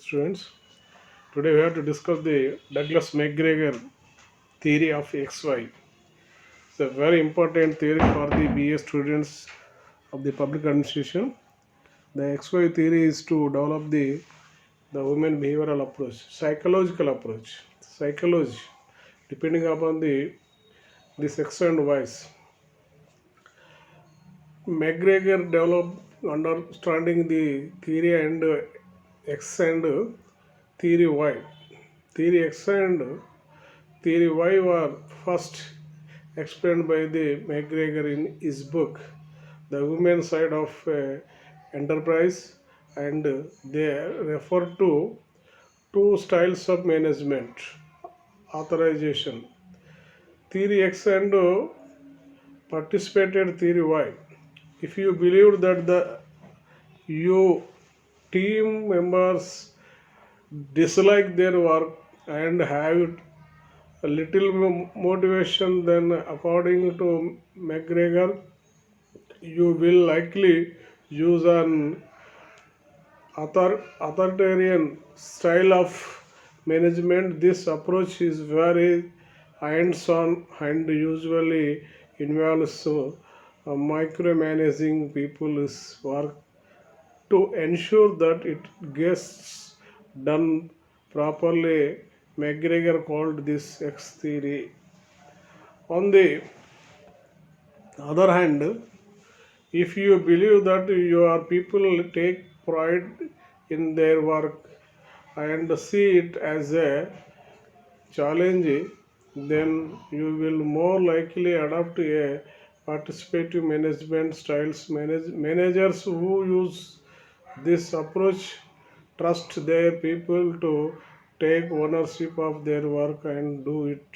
students. Today we have to discuss the Douglas McGregor theory of XY. It's a very important theory for the BA students of the public administration. The XY theory is to develop the women behavioral approach, psychological approach, psychology, depending upon the X and Y's. McGregor developed understanding the theory and X and theory Y. Theory X and theory Y were first explained by the McGregor in his book, The Women Side of Enterprise, and they refer to two styles of management authorization. Theory X and participated theory Y. If you believe that the you team members dislike their work and have a little motivation, then according to McGregor, you will likely use an authoritarian style of management. This approach is very hands-on and usually involves micromanaging people's work to ensure that it gets done properly. McGregor called this X theory. On the other hand, if you believe that your people take pride in their work and see it as a challenge, then you will more likely adopt a participative management styles. Managers who use this approach trust their people to take ownership of their work and do it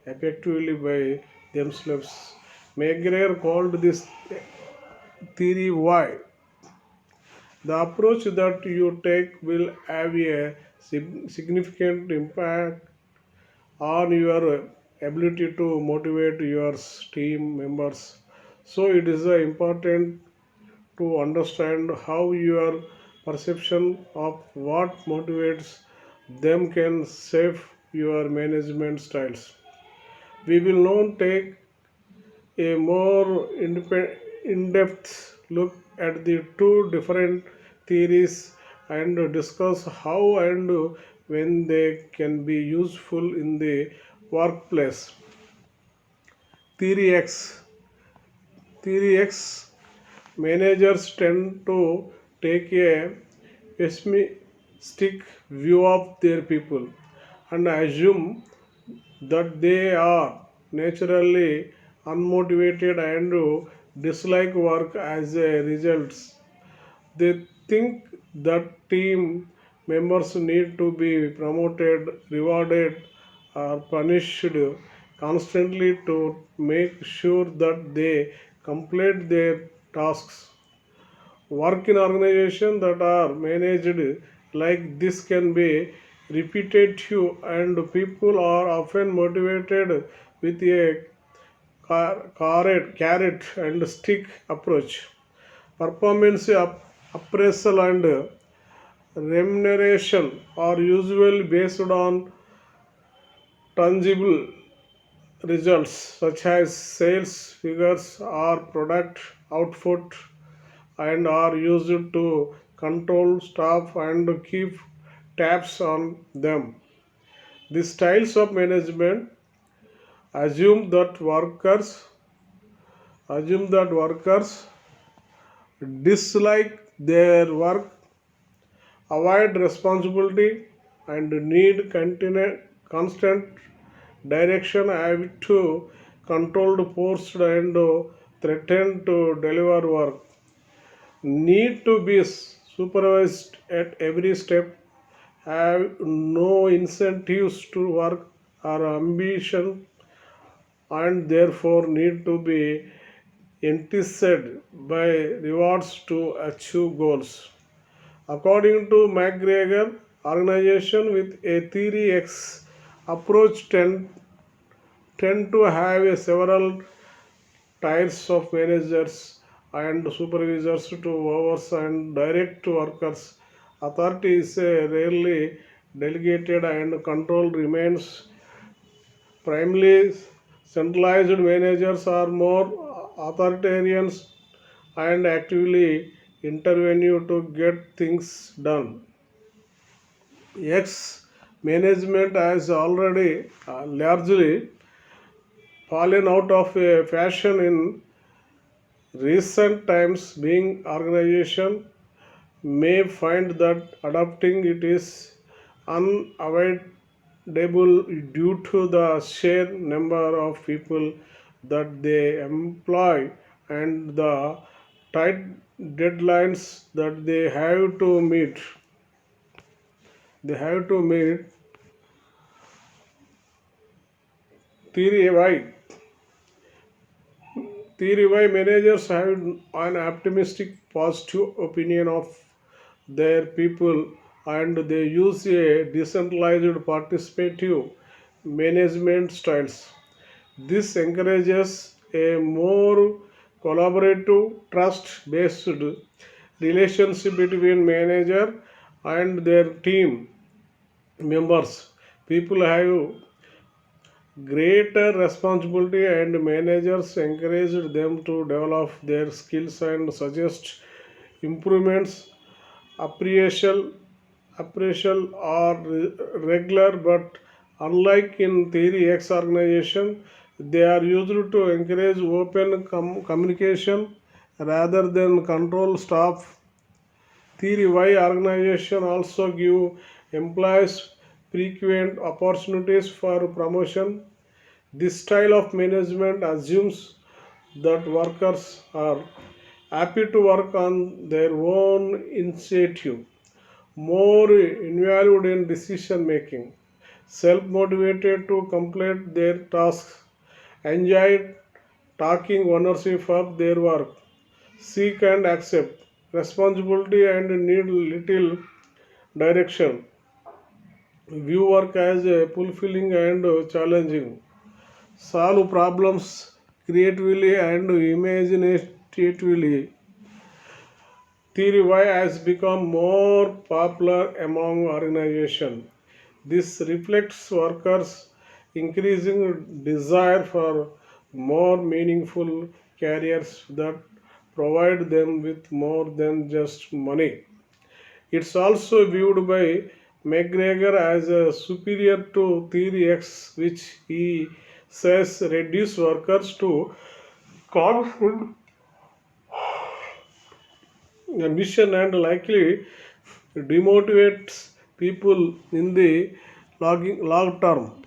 effectively by themselves. McGregor called this theory Y. The approach that you take will have a significant impact on your ability to motivate your team members. So it is important to understand how your perception of what motivates them can shape your management styles. We will now take a more in-depth look at the two different theories and discuss how and when they can be useful in the workplace. Theory X. Theory X, managers tend to take a pessimistic view of their people and assume that they are naturally unmotivated and dislike work. As a result, they think that team members need to be promoted, rewarded, or punished constantly to make sure that they complete their tasks. Work in organizations that are managed like this can be repetitive, and people are often motivated with a carrot and stick approach. Performance appraisal and remuneration are usually based on tangible results such as sales figures or product output, and are used to control staff and keep tabs on them. These styles of management assume that workers assume that workers dislike their work, avoid responsibility, and need constant direction, have to controlled, forced, and threatened to deliver work, need to be supervised at every step, have no incentives to work or ambition, and therefore need to be enticed by rewards to achieve goals. According to McGregor, organization with a theory X approach tend to have several tiers of managers and supervisors to oversee and direct workers Authority is rarely delegated and control remains primarily centralized. Managers are more authoritarian and actively intervene to get things done. X management has already largely fallen out of fashion in recent times. Being organization may find that adopting it is unavoidable due to the sheer number of people that they employ and the tight deadlines that they have to meet. Theory why managers have an optimistic positive opinion of their people, and they use a decentralized participative management styles. This encourages a more collaborative trust based relationship between manager and their team members. People have greater responsibility, and managers encouraged them to develop their skills and suggest improvements. Appraisal are regular, but unlike in Theory X organization, they are used to encourage open communication rather than control staff. Theory Y organization also give employees frequent opportunities for promotion. This style of management assumes that workers are happy to work on their own initiative, more involved in decision making, self motivated to complete their tasks, enjoy taking ownership of their work, seek and accept responsibility, and need little direction, view work as fulfilling and challenging, solve problems creatively and imaginatively. Theory Y has become more popular among organizations. This reflects workers' increasing desire for more meaningful careers that provide them with more than just money. It's also viewed by McGregor as a superior to Theory X, which he says reduce workers to conflict, ambition, and likely demotivates people in the long term.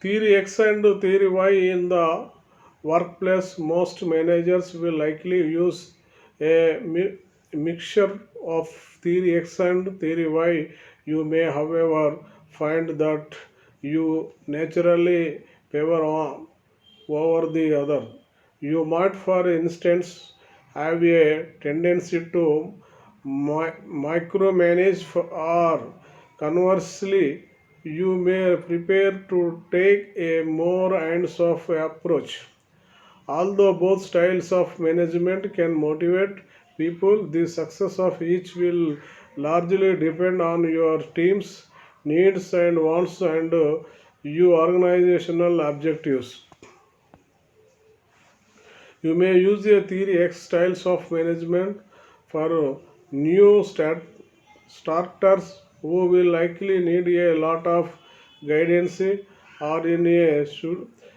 Theory X and Theory Y in the workplace, most managers will likely use a mixture of Theory X and Theory Y. You may, however, find that you naturally favor one over the other. You might, for instance, have a tendency to micromanage, or conversely, you may prepare to take a more hands-off approach. Although both styles of management can motivate people, the success of each will largely depend on your team's needs and wants and your organizational objectives. You may use a theory X styles of management for new starters who will likely need a lot of guidance, or in a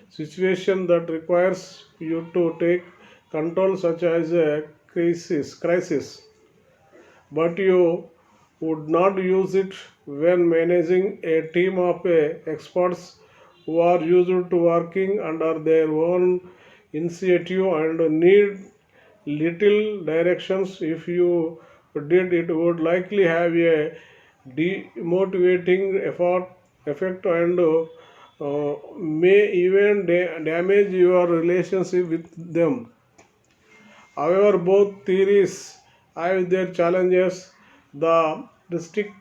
situation that requires you to take control, such as a crisis. But you would not use it when managing a team of experts who are used to working under their own initiative and need little directions. If you did, it would likely have a demotivating effect and may even damage your relationship with them. However, both theories have their challenges. The restrictive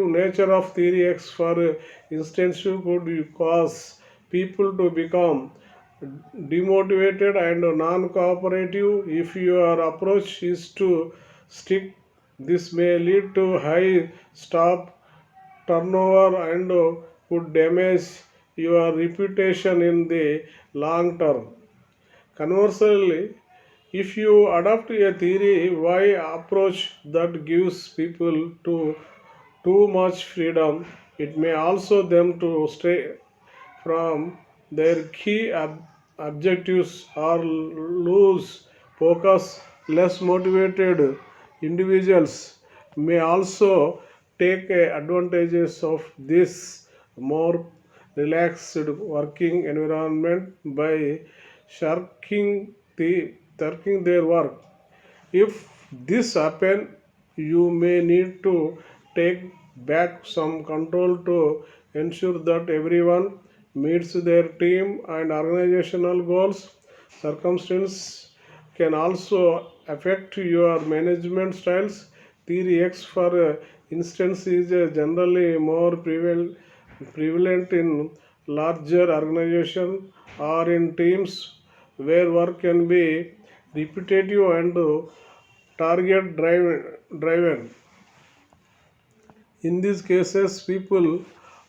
nature of theory X, for instance, could cause people to become demotivated and non-cooperative. If your approach is to stick, this may lead to high staff turnover and could damage your reputation in the long term. Conversely, if you adopt a theory Y approach that gives people too much freedom, it may also them to stray from their key objectives or lose focus. Less motivated individuals may also take advantages of this more relaxed working environment by shirking their work. If this happens, you may need to take back some control to ensure that everyone meets their team and organizational goals. Circumstance can also affect your management styles. Theory X, for instance, is generally more prevalent in larger organizations or in teams where work can be repetitive and driven. In these cases, people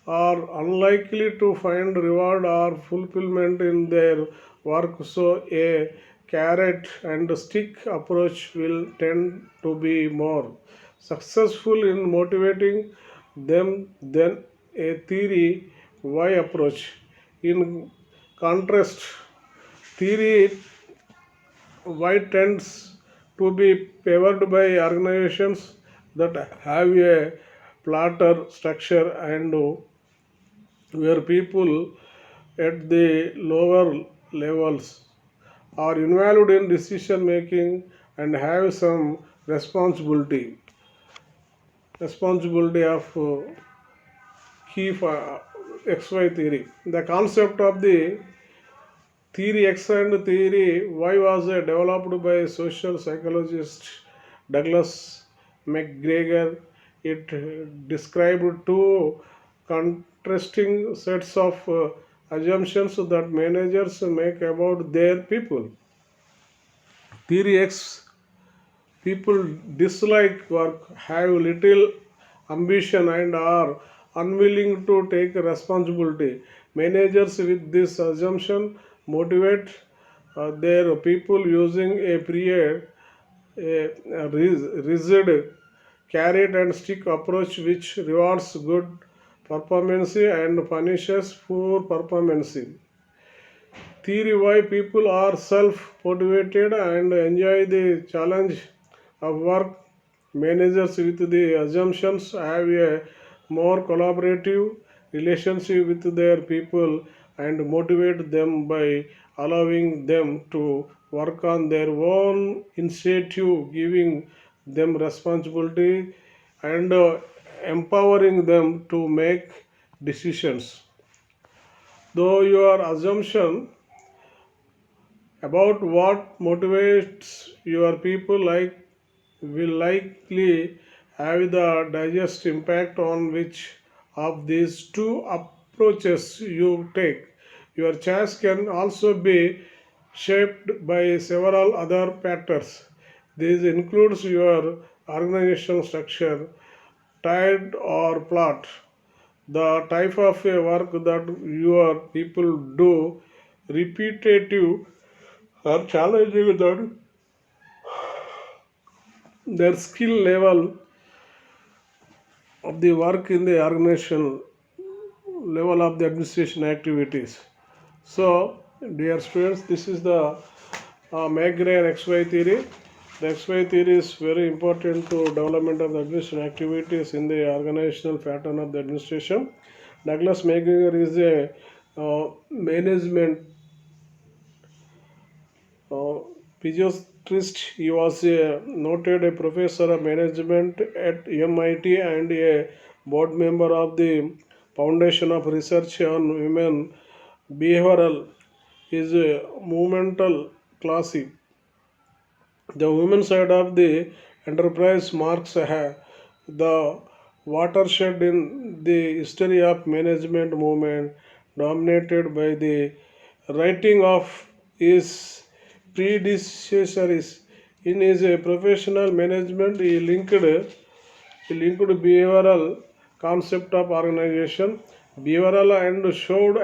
are unlikely to find reward or fulfillment in their work, so a carrot and stick approach will tend to be more successful in motivating them than a theory Y approach. In contrast, theory Y tends to be favored by organizations that have a flatter structure and where people at the lower levels are involved in decision making and have some responsibility of key for XY theory. The concept of the theory X and theory Y was developed by social psychologist Douglas McGregor. It described two contrasting sets of assumptions that managers make about their people. Theory X: people dislike work, have little ambition, and are unwilling to take responsibility. Managers with this assumption motivate their people using a rigid carrot and stick approach which rewards good performance and punishes poor performance. Theory why people are self motivated and enjoy the challenge of work. Managers with the assumptions have a more collaborative relationship with their people and motivate them by allowing them to work on their own initiative, giving them responsibility and empowering them to make decisions. Though your assumption about what motivates your people will likely have the digest impact on which of these two approaches you take. Your choice can also be shaped by several other factors. This includes your organizational structure, tied or plot, the type of a work that your people do, repetitive or challenging that their skill level of the work in the organization level of the administration activities. So, dear students, this is the Magre XY theory. The XY theory is very important to development of the administration activities in the organizational pattern of the administration. Douglas McGregor is a management physiologist. He was a noted professor of management at MIT and a board member of the Foundation of Research on Women Behavioral. Is a monumental classic. The women side of the enterprise marks the watershed in the history of management movement dominated by the writing of his predecessors in his professional management. He linked behavioral concept of organization, behavioral, and showed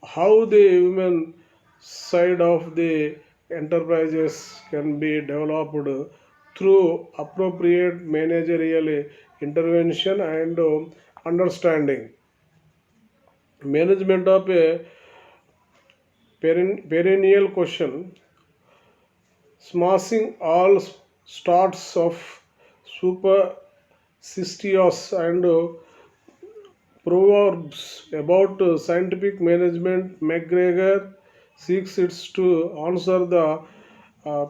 how the human side of the enterprises can be developed through appropriate managerial intervention and understanding. Management of a perennial question, smashing all starts of superstitious and proverbs about scientific management. McGregor seeks it to answer the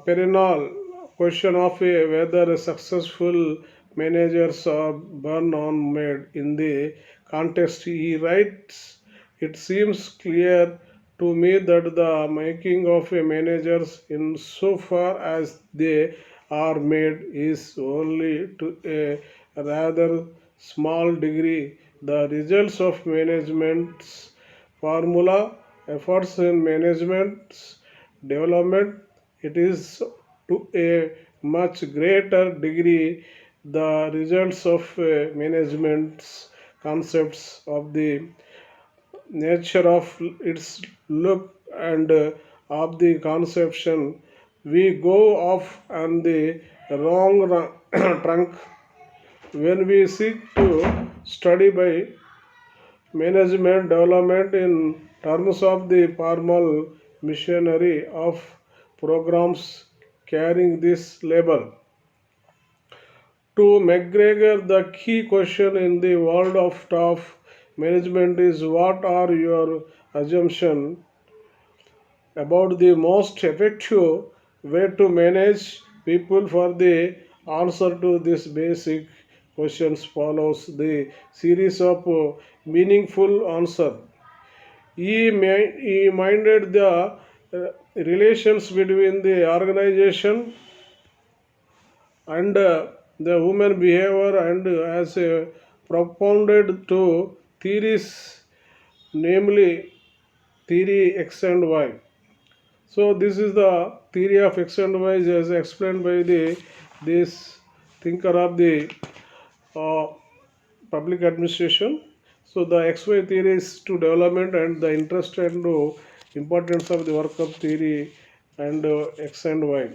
perennial question of whether successful managers are born or made. In the context, he writes, it seems clear to me that the making of a managers, in so far as they are made, is only to a rather small degree the results of management's formula efforts in management's development. It is to a much greater degree the results of management's concepts of the nature of its look and of the conception. We go off on the wrong trunk when we seek to study by management development in terms of the formal machinery of programs carrying this label. To McGregor, the key question in the world of top management is what are your assumptions about the most effective way to manage people. For the answer to this basic questions follows the series of meaningful answer. He minded the relations between the organization and the human behavior and has propounded two theories, namely theory X and Y. So this is the theory of X and Y as explained by the this thinker of the uh, public administration. So the XY theory is to development and the interest and importance of the work of theory and X and Y.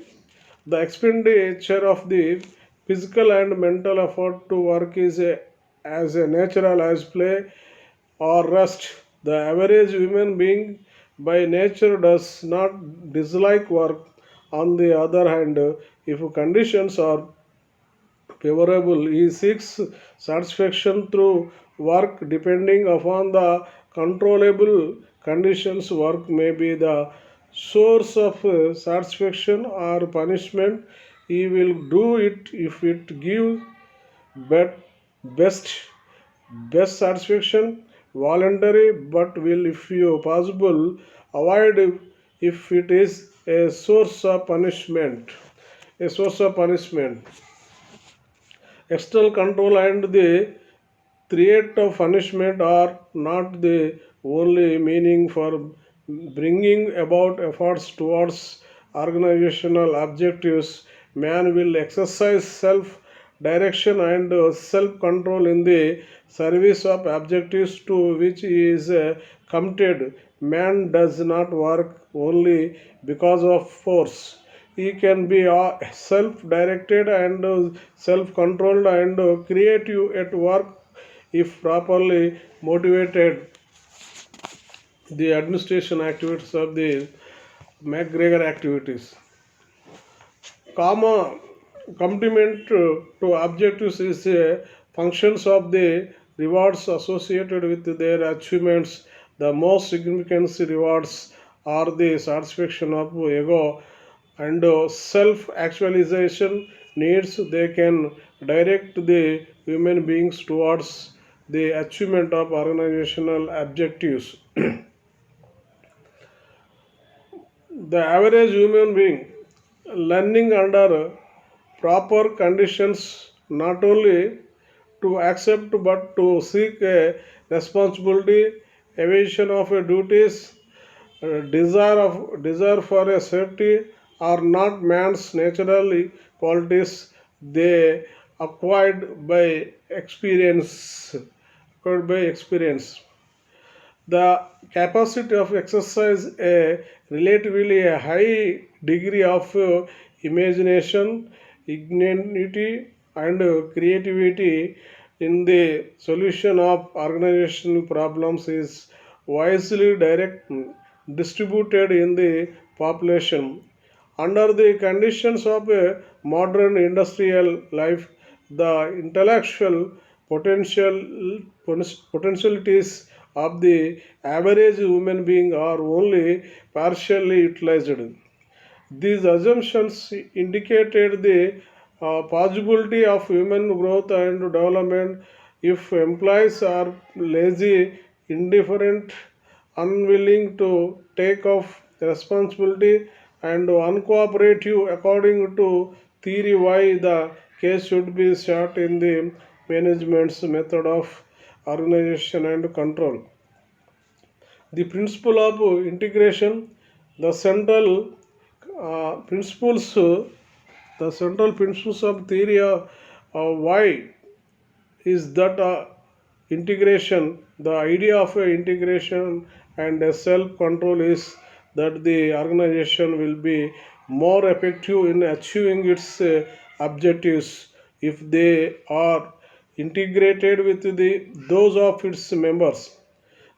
The expenditure of the physical and mental effort to work is as a natural as play or rest. The average human being by nature does not dislike work. On the other hand, if conditions are favorable, he seeks satisfaction through work depending upon the controllable conditions. Work may be the source of satisfaction or punishment. He will do it if it gives but best best satisfaction, voluntary, but will if you possible avoid if it is a source of punishment. A source of punishment. External control and the threat of punishment are not the only meaning for bringing about efforts towards organizational objectives. Man will exercise self direction and self control in the service of objectives to which he is committed. Man does not work only because of force. He can be self directed and self controlled and creative at work if properly motivated. The administration activities of the McGregor activities. Comma complement to objectives is functions of the rewards associated with their achievements. The most significant rewards are the satisfaction of ego and self actualization needs. They can direct the human beings towards the achievement of organizational objectives. The average human being learning under proper conditions not only to accept but to seek a responsibility, evasion of a duties, desire for a safety are not man's natural qualities. They acquired by experience. The capacity of exercise a relatively high degree of imagination, ingenuity, and creativity in the solution of organizational problems is wisely distributed in the population. Under the conditions of a modern industrial life, the intellectual potentialities of the average human being are only partially utilized. These assumptions indicated the possibility of human growth and development if employees are lazy, indifferent, unwilling to take off responsibility, and uncooperative. According to theory, why the case should be sought in the management's method of organization and control. The principle of integration, the principles, the central principles of theory why is that integration, the idea of integration and self control is that the organization will be more effective in achieving its objectives if they are integrated with those of its members.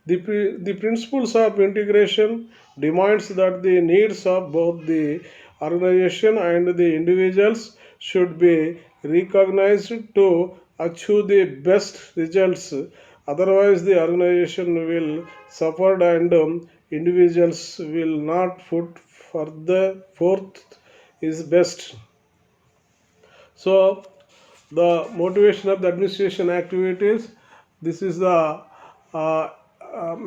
The principles of integration demands that the needs of both the organization and the individuals should be recognized to achieve the best results. Otherwise, the organization will suffer and individuals will not put further forth is best. So, the motivation of the administration activities. This is the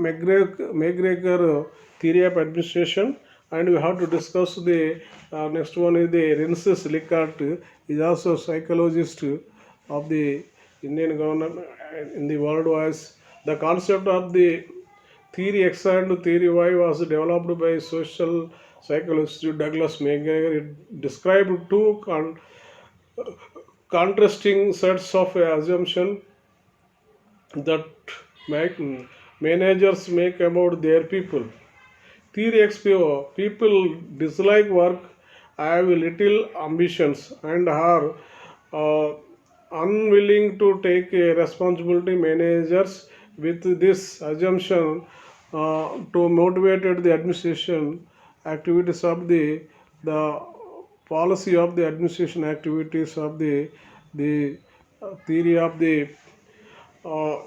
McGregor theory of administration, and we have to discuss the next one is the Rensis Likart is also psychologist of the Indian government in the world wise. The concept of the theory X and theory Y was developed by social psychologist Douglas McGregor. It described two contrasting sets of assumption that make managers make about their people. Theory XPO people dislike work, have little ambitions, and are uh, unwilling to take a responsibility. Managers with this assumption to motivate the administration activities of the policy of the administration activities of the theory of the uh,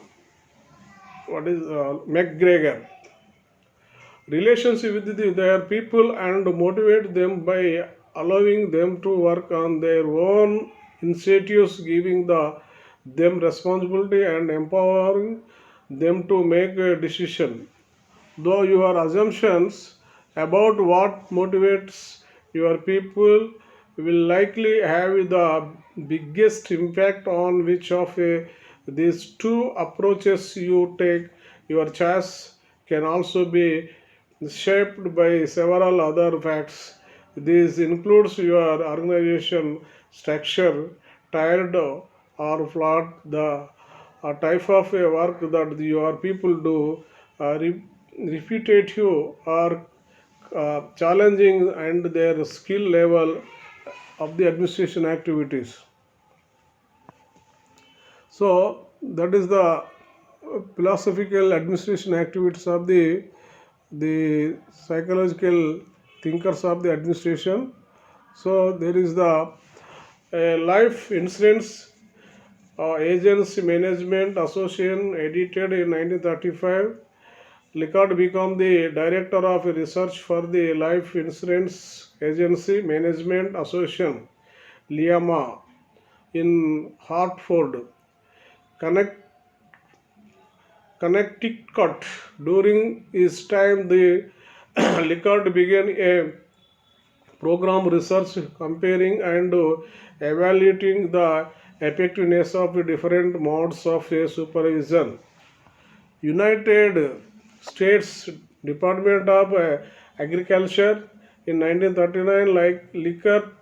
what is McGregor relationship with their people and motivate them by allowing them to work on their own initiatives, giving them responsibility and empowering them to make a decision. Though your assumptions about what motivates your people will likely have the biggest impact on which of these two approaches you take, your choice can also be shaped by several other facts. This includes your organization structure, tired or flawed, the type of work that your people do, repetitive or challenging, and their skill level of the administration activities. So that is the philosophical administration activities of the psychological thinkers of the administration. So there is the life insurance agency management association edited in 1935. Licard became the director of research for the Life Insurance Agency Management Association, LIAMA, in Hartford, Connect, Connecticut. During his time, the Licard began a program research comparing and evaluating the effectiveness of different modes of supervision. United States Department of Agriculture in 1939, like Liquor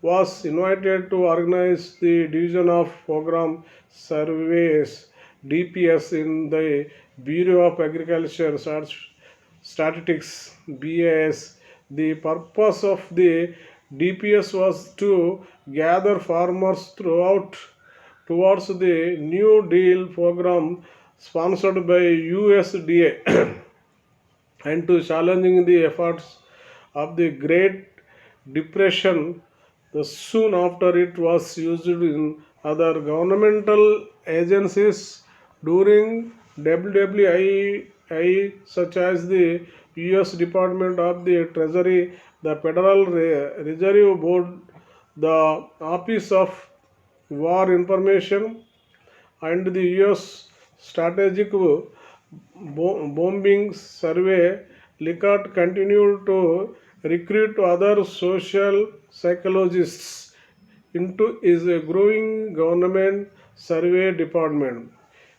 was invited to organize the Division of Program Surveys DPS in the Bureau of Agriculture Statistics BAS. The purpose of the DPS was to gather farmers throughout towards the New Deal program sponsored by USDA and to challenging the efforts of the Great Depression. The soon after it was used in other governmental agencies during WWII such as the US Department of the Treasury, the Federal Reserve Board, the Office of War Information, and the US Strategic Bombing Survey. Likert continued to recruit other social psychologists into his growing government survey department.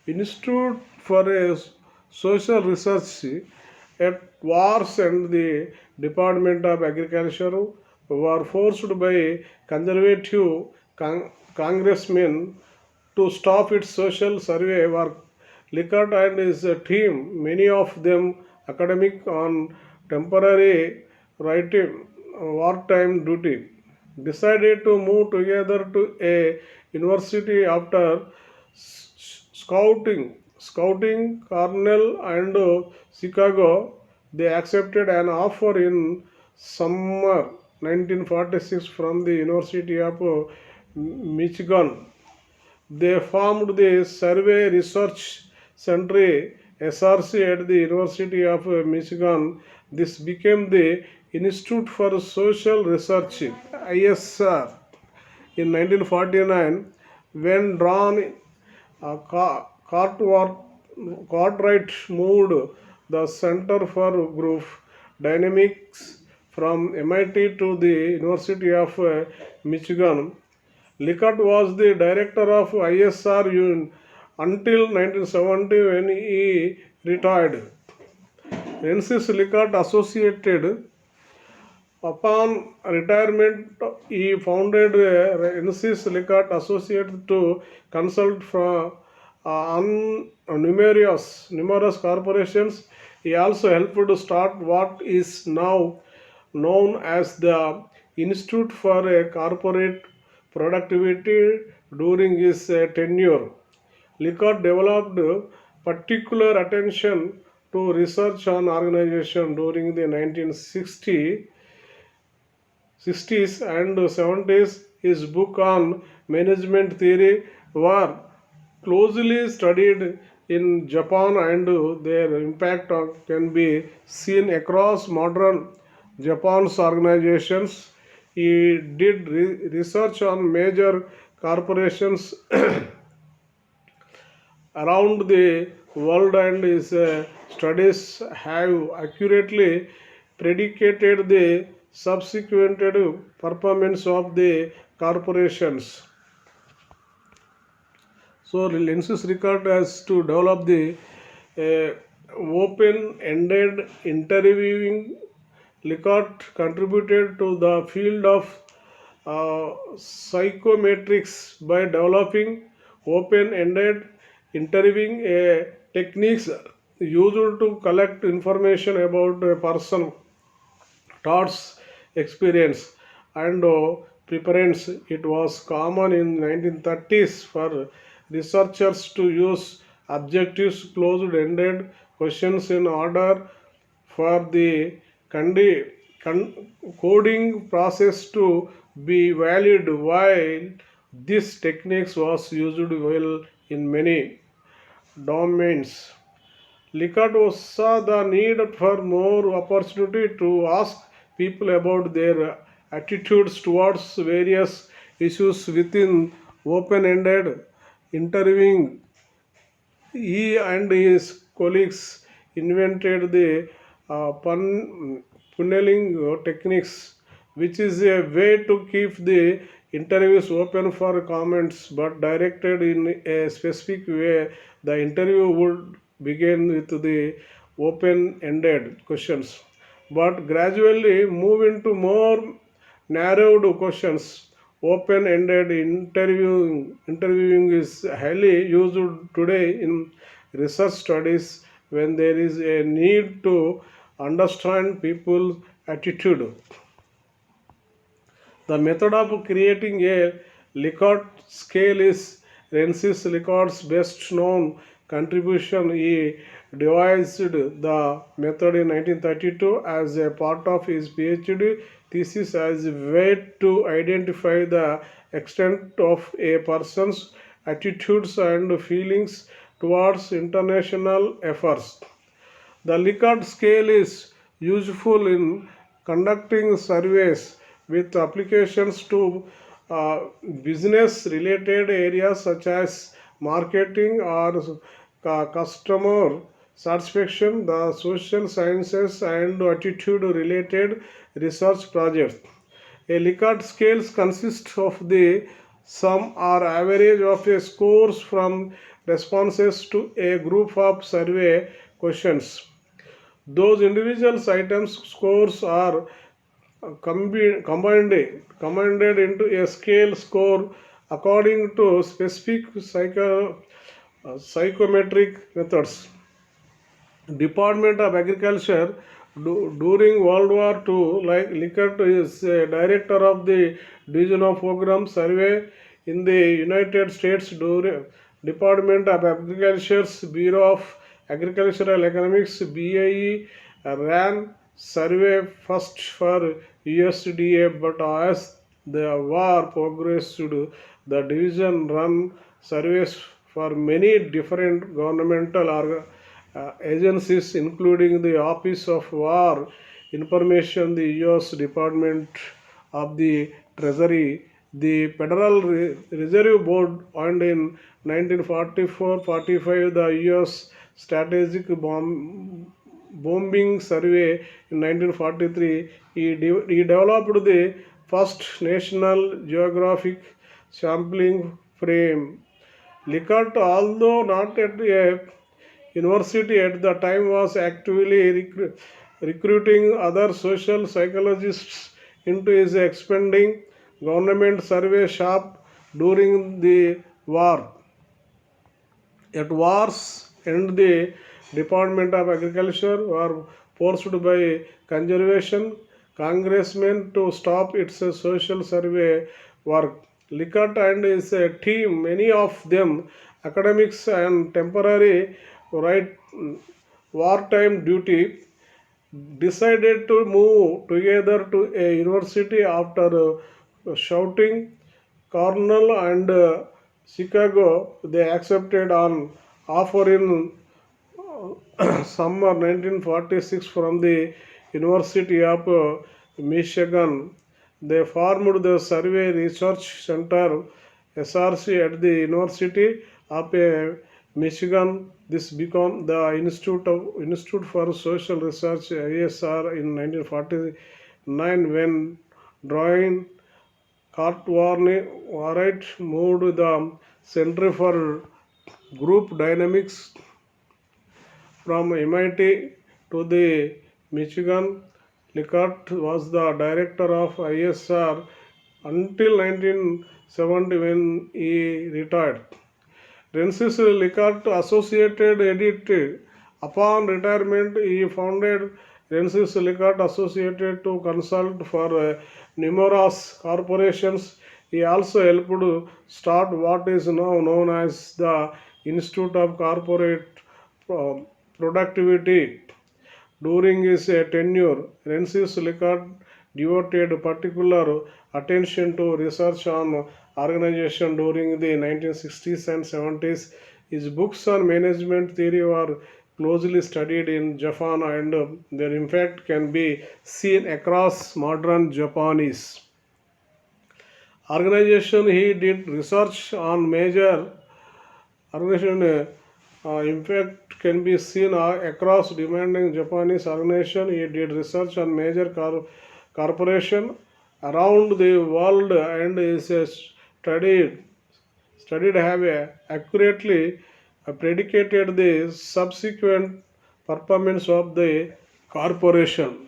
Institute for Social Research at Wars and the Department of Agriculture were forced by conservative congressmen to stop its social survey work. Likert and his team, many of them academic on temporary writing wartime duty, decided to move together to a university after scouting Cornell and Chicago. They accepted an offer in summer 1946 from the University of Michigan. They formed the Survey Research Center SRC at the University of Michigan. This became the Institute for Social Research ISR in 1949 when drawn Cartwright moved the Center for Group Dynamics from MIT to the University of Michigan. Likert was the director of ISR until 1970 when he retired. Francis Likert associated upon retirement, he founded NCS Likert Associates to consult from numerous corporations. He also helped to start what is now known as the Institute for Corporate Productivity during his tenure. Likert developed particular attention to research on organization during the 1960s and 70s. His book on management theory were closely studied in Japan and their impact can be seen across modern Japan's organizations. He did research on major corporations around the world, and his studies have accurately predicated the subsequent performance of the corporations. So Lensis Likert has to develop the open-ended interviewing. Likert contributed to the field of psychometrics by developing open-ended interviewing techniques used to collect information about a person, thoughts, experience, and preference. It was common in 1930s for researchers to use objectives closed-ended questions in order for the condi- coding process to be valid. While this technique was used well in many domains, Likert saw the need for more opportunity to ask people about their attitudes towards various issues within open-ended interviewing. He and his colleagues invented the funneling techniques, which is a way to keep the interviews open for comments but directed in a specific way. The interview would begin with the open-ended questions, but gradually move into more narrowed questions. Open-ended interviewing is highly used today in research studies when there is a need to understand people's attitude. The method of creating a Likert scale is Rensis Likert's best known contribution. He devised the method in 1932 as a part of his PhD thesis as a way to identify the extent of a person's attitudes and feelings towards international efforts. The Likert scale is useful in conducting surveys with applications to business related areas such as marketing or customer satisfaction, the social sciences, and attitude related research projects. A Likert scale consists of the sum or average of a scores from responses to a group of survey questions. Those individual items scores are combined into a scale score according to specific psychometric methods. Department of Agriculture during World War II, like Likert is director of the Division of Program Survey in the United States. Department of Agriculture's Bureau of Agricultural Economics (BAE) ran survey first for USDA, but as the war progressed, the division run surveys for many different governmental agencies, including the Office of War Information, the U.S. Department of the Treasury, the Federal Reserve Board, and in 1944-45 the U.S. Strategic Bombing Survey in 1943. He developed the first National Geographic sampling frame. Likert, although not at a university at the time, was actively recruiting other social psychologists into his expanding government survey shop during the war. At war's end, the Department of Agriculture were forced by conservation congressmen to stop its social survey work. Likert and his team, many of them academics and temporary right wartime duty, decided to move together to a university after shouting Cornell and Chicago. They accepted an offer in summer 1946 from the University of Michigan. They formed the Survey Research Center (SRC) at the University of Michigan. This became the Institute for Social Research (ISR) in 1949 when Dwayne Cartwright moved the Center for Group Dynamics from MIT to the Michigan. Likert was the director of ISR until 1970 when he retired. Rensis Likert Associated Edited. Upon retirement, he founded Rensis Likert Associated to consult for numerous corporations. He also helped start what is now known as the Institute of Corporate uh, Productivity. During his tenure, Rensis Likert devoted particular attention to research on organization during the 1960s and 70s. His books on management theory were closely studied in Japan and their impact can be seen across modern Japanese organization. He did research on major organization impact can be seen across demanding Japanese organization. He did research on major corporation around the world and is studied have accurately predicated the subsequent performance of the corporation.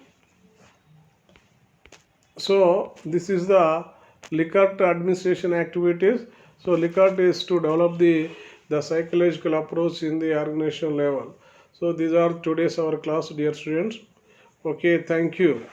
So this is the Likert administration activities. So Likert is to develop the psychological approach in the organization level. So these are today's our class, dear students. Okay, thank you.